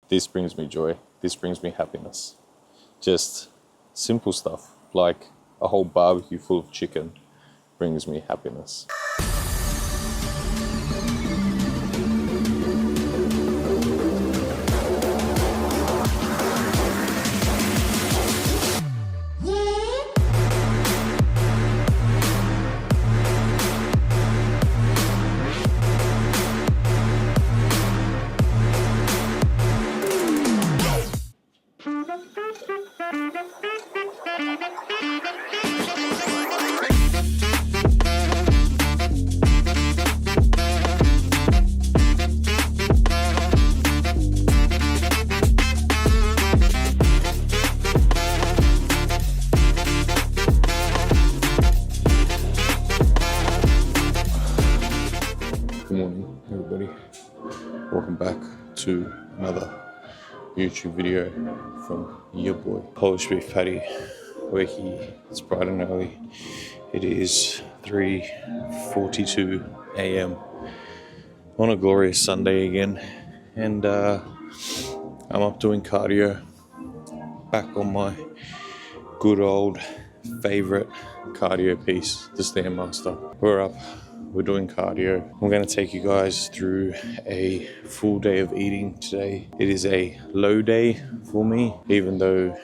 this brings me joy. This brings me happiness. Just simple stuff like a whole barbecue full of chicken brings me happiness. Good morning, everybody. Welcome back to another YouTube video from your boy, Polish Beef Patty. It's bright and early. It is 3:42 a.m. on a glorious Sunday again, and I'm up doing cardio. Back on my good old favorite cardio piece, the Stairmaster. We're up. We're doing cardio. I'm going to take you guys through a full day of eating today. It is a low day for me, even though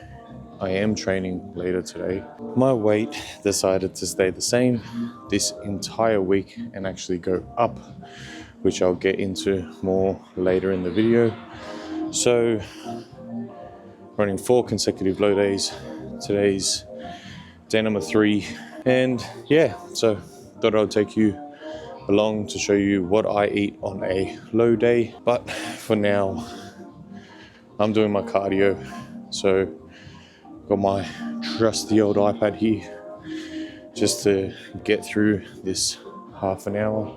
I am training later today. My weight decided to stay the same this entire week and actually go up, which I'll get into more later in the video. So, running 4 consecutive low days. Today's day number 3. And yeah, so thought I'd take you along to show you what I eat on a low day. But for now, I'm doing my cardio. So got my trusty old iPad here just to get through this half an hour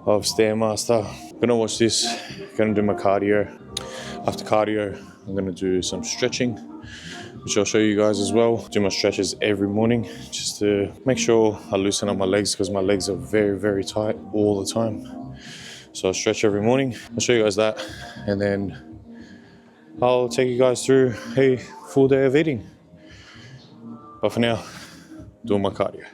of Stairmaster. Gonna watch this, gonna do my cardio. After cardio, I'm gonna do some stretching, which I'll show you guys as well. Do my stretches every morning just to make sure I loosen up my legs, because my legs are very, very tight all the time. So I stretch every morning. I'll show you guys that, and then I'll take you guys through a full day of eating. But for now, doing my cardio.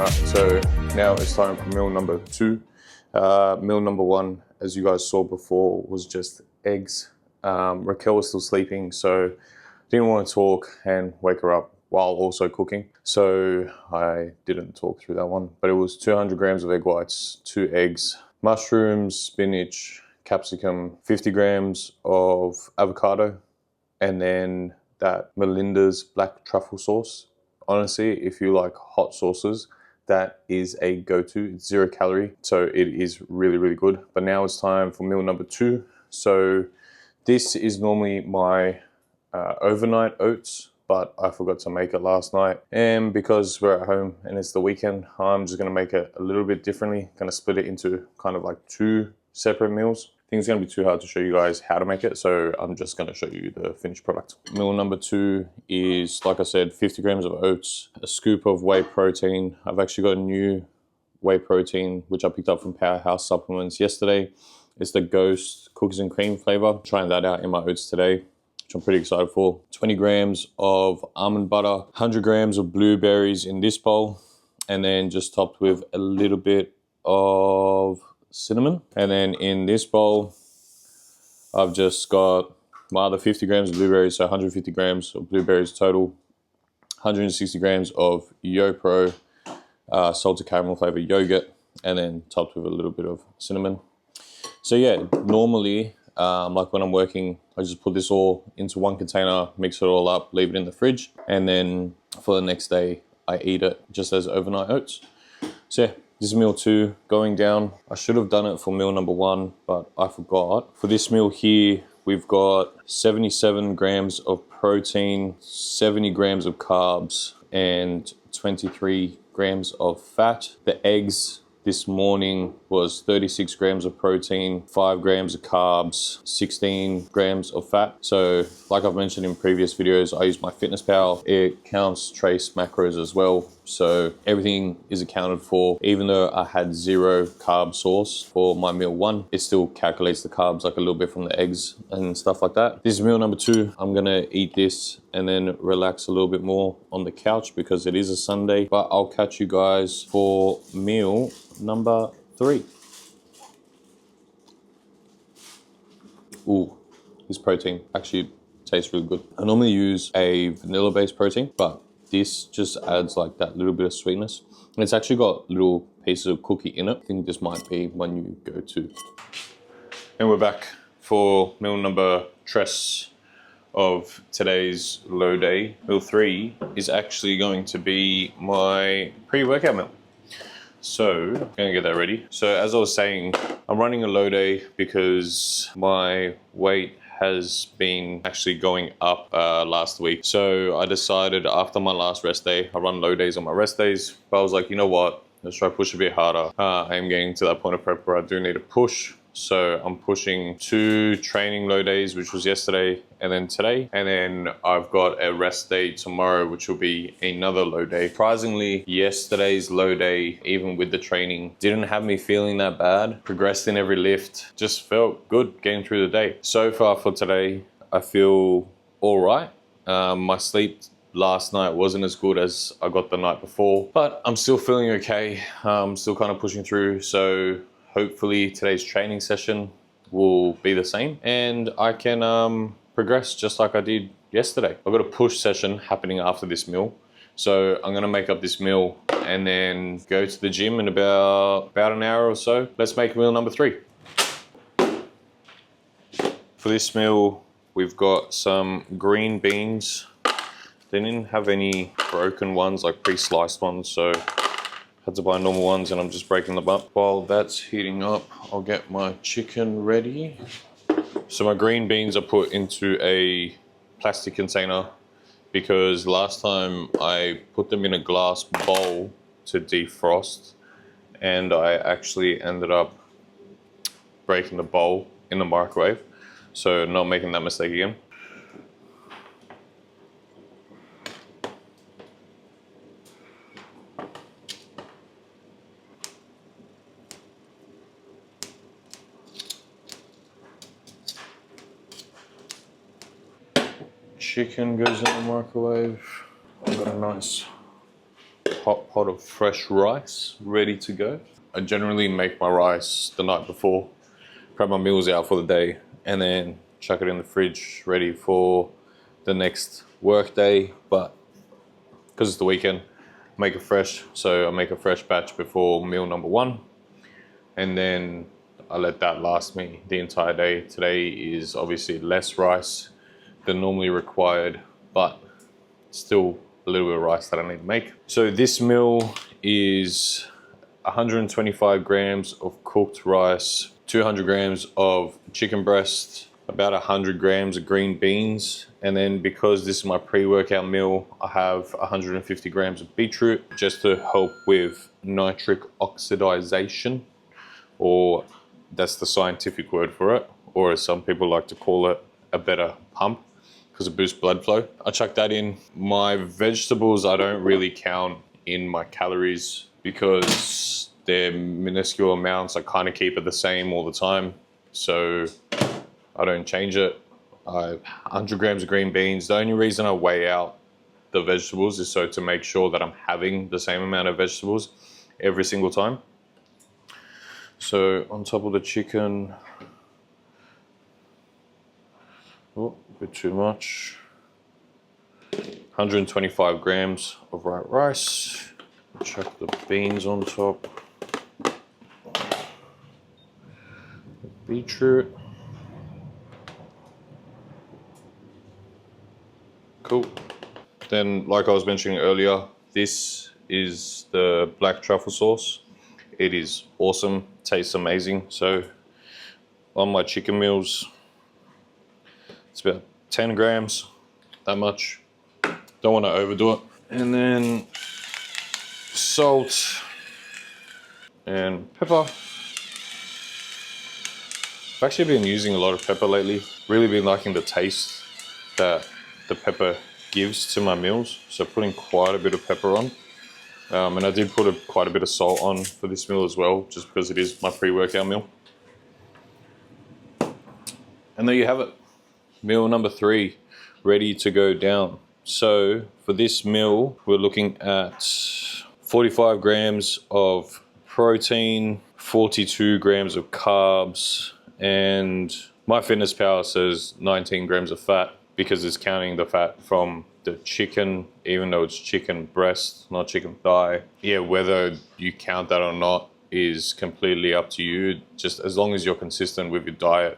So now it's time for meal number 2. Meal number 1, as you guys saw before, was just eggs. Raquel was still sleeping, so didn't want to talk and wake her up while also cooking. So I didn't talk through that one, but it was 200 grams of egg whites, 2 eggs, mushrooms, spinach, capsicum, 50 grams of avocado, and then that Melinda's black truffle sauce. Honestly, if you like hot sauces, that is a go-to. It's 0 calorie, so it is really, really good. But now it's time for meal number 2. So this is normally my overnight oats, but I forgot to make it last night. And because we're at home and it's the weekend, I'm just gonna make it a little bit differently. Gonna split it into kind of like 2 separate meals. I think it's gonna be too hard to show you guys how to make it, so I'm just gonna show you the finished product. Meal number 2 is, like I said, 50 grams of oats, a scoop of whey protein. I've actually got a new whey protein, which I picked up from Powerhouse Supplements yesterday. It's the Ghost Cookies and Cream flavor. Trying that out in my oats today, which I'm pretty excited for. 20 grams of almond butter, 100 grams of blueberries in this bowl, and then just topped with a little bit of cinnamon. And then in this bowl, I've just got my other 50 grams of blueberries, so 150 grams of blueberries total, 160 grams of YoPro salted caramel flavor yogurt, and then topped with a little bit of cinnamon. So yeah, normally, like when I'm working, I just put this all into one container, mix it all up, leave it in the fridge, and then for the next day, I eat it just as overnight oats. So yeah, this is meal 2 going down. I should have done it for meal number 1, but I forgot. For this meal here, we've got 77 grams of protein, 70 grams of carbs, and 23 grams of fat. The eggs this morning was 36 grams of protein, 5 grams of carbs, 16 grams of fat. So like I've mentioned in previous videos, I use my FitnessPal. It counts trace macros as well. So everything is accounted for. Even though I had 0 carb source for my meal 1, it still calculates the carbs like a little bit from the eggs and stuff like that. This is meal number 2. I'm gonna eat this and then relax a little bit more on the couch because it is a Sunday. But I'll catch you guys for meal number 3. Ooh, this protein actually tastes really good. I normally use a vanilla-based protein, but this just adds like that little bit of sweetness. And it's actually got little pieces of cookie in it. I think this might be one you go to. And we're back for meal number 3 of today's low day. Meal 3 is actually going to be my pre-workout meal. So I'm gonna get that ready. So as I was saying, I'm running a low day because my weight has been actually going up last week. So I decided after my last rest day, I run low days on my rest days, but I was like, you know what? Let's try push a bit harder. I am getting to that point of prep where I do need to push. So I'm pushing 2 training low days, which was yesterday and then today. And then I've got a rest day tomorrow, which will be another low day. Surprisingly, yesterday's low day, even with the training, didn't have me feeling that bad. Progressed in every lift, just felt good getting through the day. So far for today, I feel all right. My sleep last night wasn't as good as I got the night before, but I'm still feeling okay. I'm still kind of pushing through. So hopefully today's training session will be the same and I can progress just like I did yesterday. I've got a push session happening after this meal. So I'm gonna make up this meal and then go to the gym in about an hour or so. Let's make meal number 3. For this meal, we've got some green beans. They didn't have any broken ones, like pre-sliced ones, so had to buy normal ones and I'm just breaking them up. While that's heating up, I'll get my chicken ready. So my green beans are put into a plastic container because last time I put them in a glass bowl to defrost and I actually ended up breaking the bowl in the microwave. So not making that mistake again. Chicken goes in the microwave. I've got a nice hot pot of fresh rice ready to go. I generally make my rice the night before, prep my meals out for the day, and then chuck it in the fridge ready for the next work day. But because it's the weekend, make it fresh. So I make a fresh batch before meal number 1, and then I let that last me the entire day. Today is obviously less rice than normally required, but still a little bit of rice that I need to make. So this meal is 125 grams of cooked rice, 200 grams of chicken breast, about 100 grams of green beans, and then because this is my pre-workout meal, I have 150 grams of beetroot just to help with nitric oxidization, or that's the scientific word for it, or as some people like to call it, a better pump, because it boosts blood flow. I chuck that in. My vegetables I don't really count in my calories because they're minuscule amounts. I kind of keep it the same all the time, so I don't change it. 100 grams of green beans. The only reason I weigh out the vegetables is so to make sure that I'm having the same amount of vegetables every single time. So on top of the chicken, oh, a bit too much. 125 grams of white rice. Chuck the beans on top. Beetroot. Cool. Then, like I was mentioning earlier, this is the black truffle sauce. It is awesome, tastes amazing. So on my chicken meals, it's about 10 grams, that much. Don't want to overdo it. And then salt and pepper. I've actually been using a lot of pepper lately. Really been liking the taste that the pepper gives to my meals. So putting quite a bit of pepper on. And I did put quite a bit of salt on for this meal as well, just because it is my pre-workout meal. And there you have it. Meal number 3, ready to go down. So for this meal, we're looking at 45 grams of protein, 42 grams of carbs, and MyFitnessPal says 19 grams of fat because it's counting the fat from the chicken, even though it's chicken breast, not chicken thigh. Yeah, whether you count that or not is completely up to you. Just as long as you're consistent with your diet,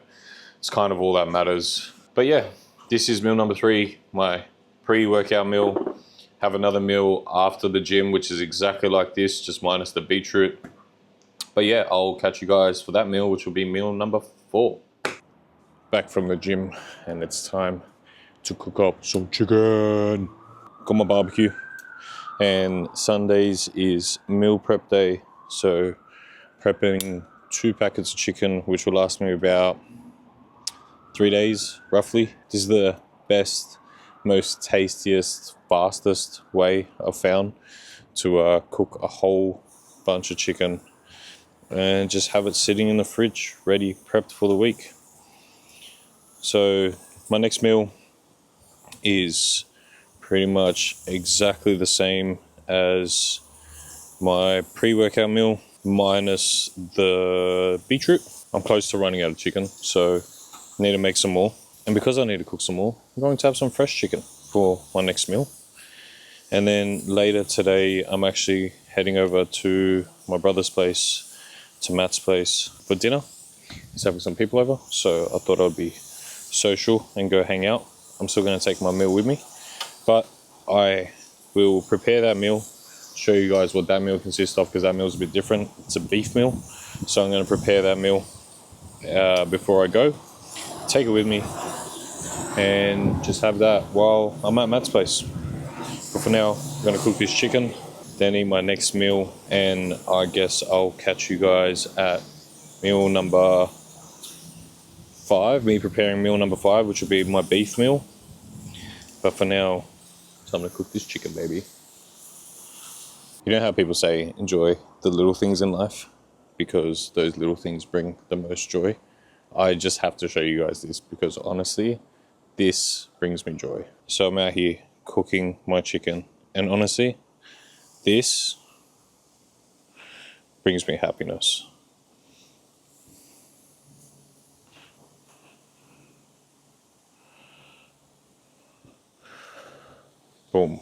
it's kind of all that matters. But yeah, this is meal number 3, my pre-workout meal. Have another meal after the gym, which is exactly like this, just minus the beetroot. But yeah, I'll catch you guys for that meal, which will be meal number 4. Back from the gym, and it's time to cook up some chicken. Got my barbecue, and Sundays is meal prep day. So prepping 2 packets of chicken, which will last me about 3 days, roughly. This is the best, most tastiest, fastest way I've found to cook a whole bunch of chicken and just have it sitting in the fridge, ready, prepped for the week. So my next meal is pretty much exactly the same as my pre-workout meal, minus the beetroot. I'm close to running out of chicken, so I need to make some more. And because I need to cook some more, I'm going to have some fresh chicken for my next meal. And then later today, I'm actually heading over to my brother's place, to Matt's place for dinner. He's having some people over, so I thought I'd be social and go hang out. I'm still going to take my meal with me, but I will prepare that meal, show you guys what that meal consists of, because that meal is a bit different. It's a beef meal, so I'm going to prepare that meal before I go, take it with me, and just have that while I'm at Matt's place. But for now, I'm going to cook this chicken, then eat my next meal, and I guess I'll catch you guys at meal number 5, me preparing meal number 5, which will be my beef meal. But for now, time to cook this chicken, baby. You know how people say, enjoy the little things in life, because those little things bring the most joy? I just have to show you guys this, because honestly, this brings me joy. So I'm out here cooking my chicken, and honestly, This brings me happiness. Boom.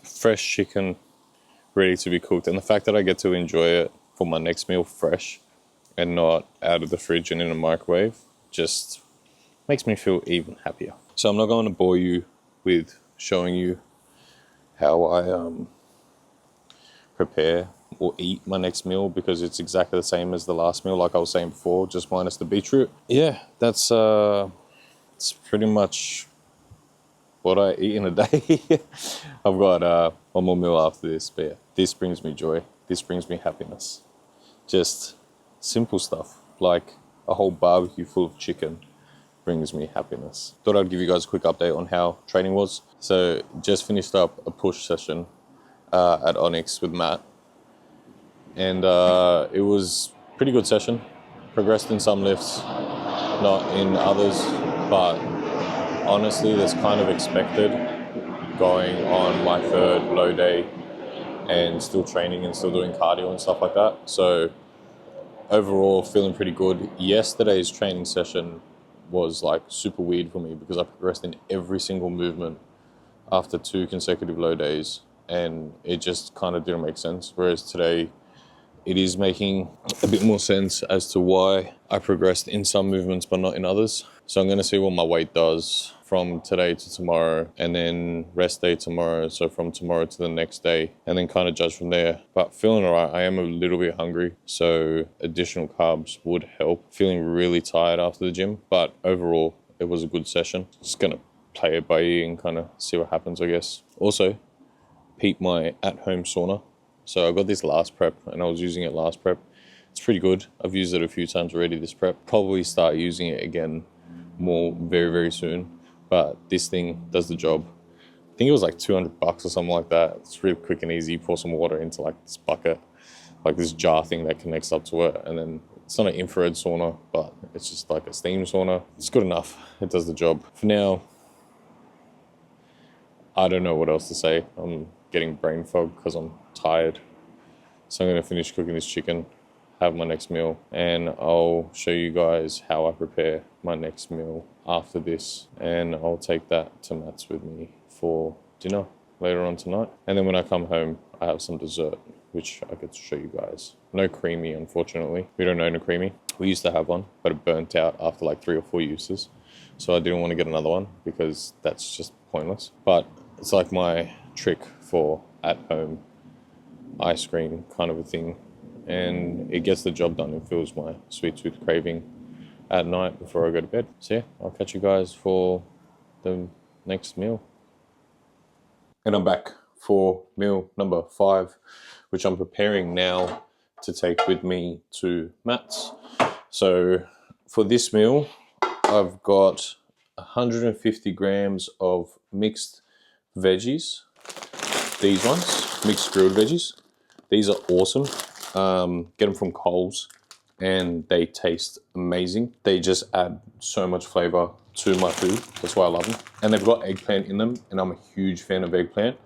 Fresh chicken, ready to be cooked. And the fact that I get to enjoy it for my next meal fresh and not out of the fridge and in a microwave just makes me feel even happier. So I'm not going to bore you with showing you how I prepare or eat my next meal, because it's exactly the same as the last meal, like I was saying before, just minus the beetroot. Yeah, that's it's pretty much what I eat in a day. I've got one more meal after this, but yeah, this brings me joy. This brings me happiness. Just simple stuff like a whole barbecue full of chicken brings me happiness. Thought I'd give you guys a quick update on how training was. So just finished up a push session at Onyx with Matt, and it was a pretty good session. Progressed in some lifts, not in others, but honestly that's kind of expected going on my third low day and still training and still doing cardio and stuff like that. So overall feeling pretty good. Yesterday's training session was like super weird for me because I progressed in every single movement after 2 consecutive low days, and it just kind of didn't make sense. Whereas today it is making a bit more sense as to why I progressed in some movements but not in others. So I'm going to see what my weight does from today to tomorrow, and then rest day tomorrow, so from tomorrow to the next day, and then kind of judge from there. But feeling alright. I am a little bit hungry, so additional carbs would help. Feeling really tired after the gym, but overall it was a good session. Just going to play it by ear and kind of see what happens, I guess. Also, peep my at-home sauna. So I got this last prep and I was using it last prep. It's pretty good. I've used it a few times already this prep. Probably start using it again more very, very soon. But this thing does the job. I think it was like $200 or something like that. It's really quick and easy. Pour some water into like this bucket, like this jar thing that connects up to it. And then it's not an infrared sauna, but it's just like a steam sauna. It's good enough. It does the job. For now, I don't know what else to say. I'm getting brain fog because I'm tired. So I'm going to finish cooking this chicken, have my next meal, and I'll show you guys how I prepare my next meal after this, and I'll take that to Matt's with me for dinner later on tonight. And then when I come home, I have some dessert, which I get to show you guys. No creamy, unfortunately. We don't own a creamy. We used to have one, but it burnt out after like 3 or 4 uses. So I didn't want to get another one because that's just pointless. But it's like my trick for at-home ice cream kind of a thing. And it gets the job done. It fills my sweet tooth craving at night before I go to bed. So yeah, I'll catch you guys for the next meal. And I'm back for meal number 5, which I'm preparing now to take with me to Matt's. So for this meal, I've got 150 grams of mixed veggies. These ones, mixed grilled veggies. These are awesome. Get them from Coles and they taste amazing. They just add so much flavor to my food. That's why I love them. And they've got eggplant in them, and I'm a huge fan of eggplant.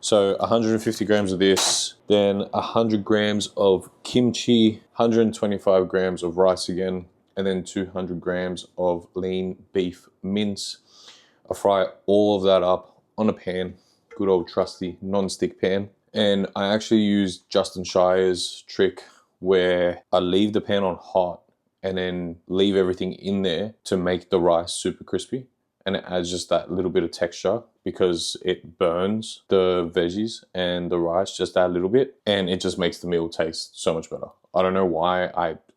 So 150 grams of this, then 100 grams of kimchi, 125 grams of rice again, and then 200 grams of lean beef mince. I fry all of that up on a pan, good old trusty non-stick pan. And I actually use Justin Shire's trick where I leave the pan on hot and then leave everything in there to make the rice super crispy. And it adds just that little bit of texture because it burns the veggies and the rice just that little bit. And it just makes the meal taste so much better. I don't know why.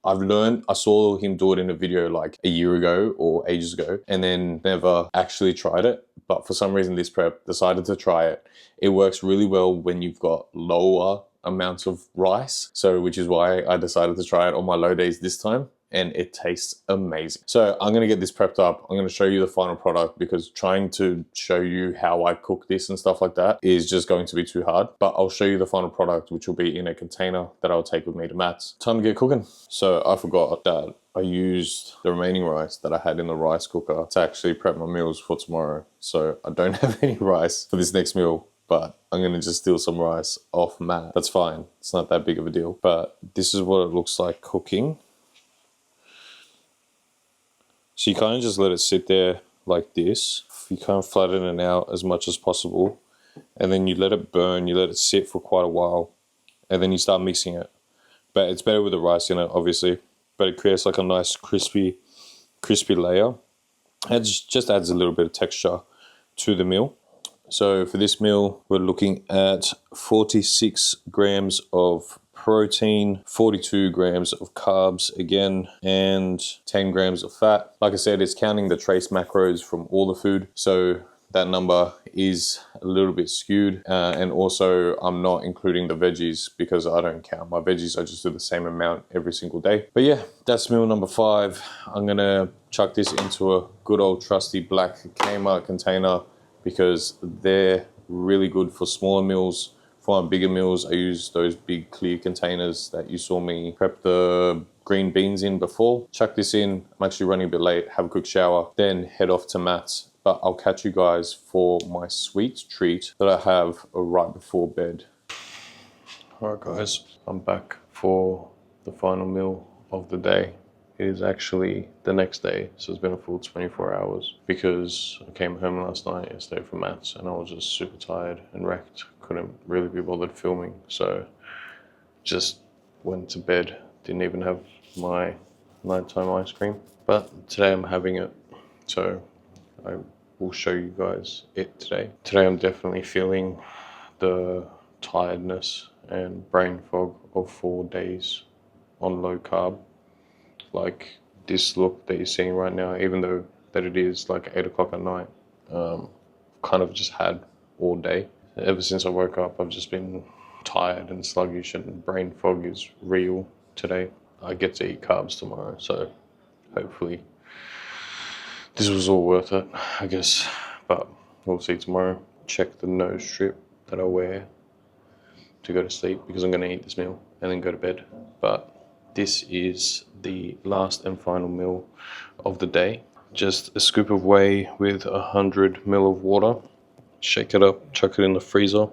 I've learned, I saw him do it in a video like a year ago or ages ago, and then never actually tried it. But for some reason this prep decided to try it. It works really well when you've got lower amounts of rice. So which is why I decided to try it on my low days this time. And it tastes amazing. So I'm gonna get this prepped up. I'm gonna show you the final product because trying to show you how I cook this and stuff like that is just going to be too hard. But I'll show you the final product, which will be in a container that I'll take with me to Matt's. Time to get cooking. So I forgot that I used the remaining rice that I had in the rice cooker to actually prep my meals for tomorrow. So I don't have any rice for this next meal. but I'm gonna just steal some rice off Matt. That's fine, it's not that big of a deal. But this is what it looks like cooking. So you kind of just let it sit there like this. You kind of flatten it out as much as possible, and then you let it burn, you let it sit for quite a while, and then you start mixing it. But it's better with the rice in it, obviously, but it creates like a nice crispy layer. It just adds a little bit of texture to the meal. So for this meal, we're looking at 46 grams of protein, 42 grams of carbs again, and 10 grams of fat. Like I said, it's counting the trace macros from all the food, so that number is a little bit skewed. And also I'm not including the veggies because I don't count my veggies. I just do the same amount every single day. But yeah, that's meal number 5. I'm gonna chuck this into a good old trusty black Kmart container because they're really good for smaller meals. For my bigger meals, I use those big clear containers that you saw me prep the green beans in before. Chuck this in. I'm actually running a bit late, have a quick shower, then head off to Matt's. But I'll catch you guys for my sweet treat that I have right before bed. All right guys, I'm back for the final meal of the day. It is actually the next day, so it's been a full 24 hours because I came home last night yesterday from Matt's and I was just super tired and wrecked. Couldn't really be bothered filming, so just went to bed. Didn't even have my nighttime ice cream, but today I'm having it, so I will show you guys it today. Today I'm definitely feeling the tiredness and brain fog of 4 days on low carb. Like this look that you're seeing right now, even though that it is like 8 o'clock at night, kind of just had all day. Ever since I woke up, I've just been tired and sluggish, and brain fog is real today. I get to eat carbs tomorrow, so hopefully this was all worth it, I guess. But we'll see tomorrow. Check the nose strip that I wear to go to sleep because I'm going to eat this meal and then go to bed. But this is the last and final meal of the day. Just a scoop of whey with 100 ml of water. Shake it up, chuck it in the freezer,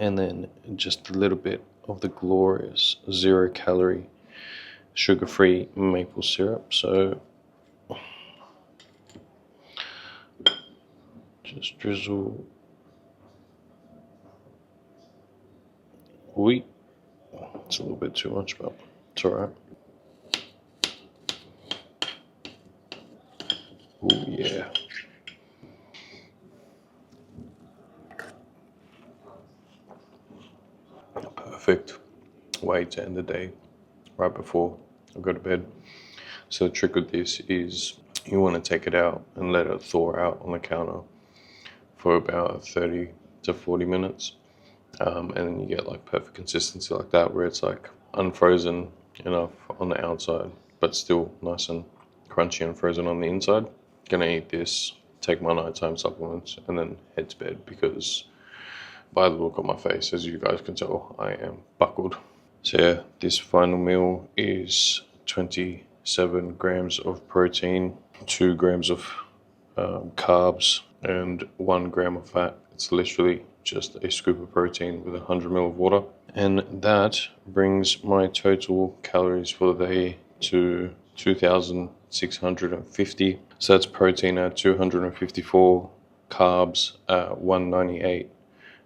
and then just a little bit of the glorious 0-calorie sugar-free maple syrup. So just drizzle. Wheat. It's a little bit too much, but it's alright. Oh yeah. Perfect way to end the day right before I go to bed. So the trick with this is you want to take it out and let it thaw out on the counter for about 30 to 40 minutes. And then you get like perfect consistency like that, where it's like unfrozen enough on the outside, but still nice and crunchy and frozen on the inside. Gonna eat this, take my nighttime supplements, and then head to bed because by the look on my face, as you guys can tell, I am buckled. So yeah, this final meal is 27 grams of protein, 2 grams of carbs, and 1 gram of fat. It's literally just a scoop of protein with 100 ml of water. And that brings my total calories for the day to 2,650. So that's protein at 254, carbs at 198,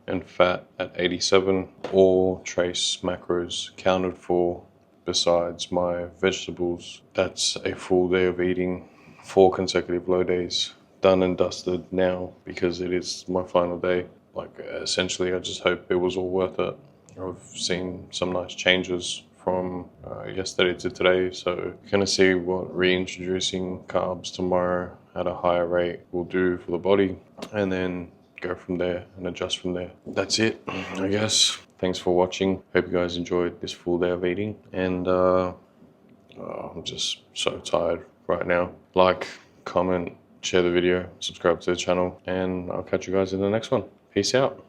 and fat at 87. All trace macros counted for besides my vegetables. That's a full day of eating, 4 consecutive low days. Done and dusted now because it is my final day. Like essentially I just hope it was all worth it. I've seen some nice changes from yesterday to today, so gonna see what reintroducing carbs tomorrow at a higher rate will do for the body, and then go from there and adjust from there. That's it, I guess. Thanks for watching. Hope you guys enjoyed this full day of eating, and I'm just so tired right now. Like, comment, share the video, subscribe to the channel, and I'll catch you guys in the next one. Peace out.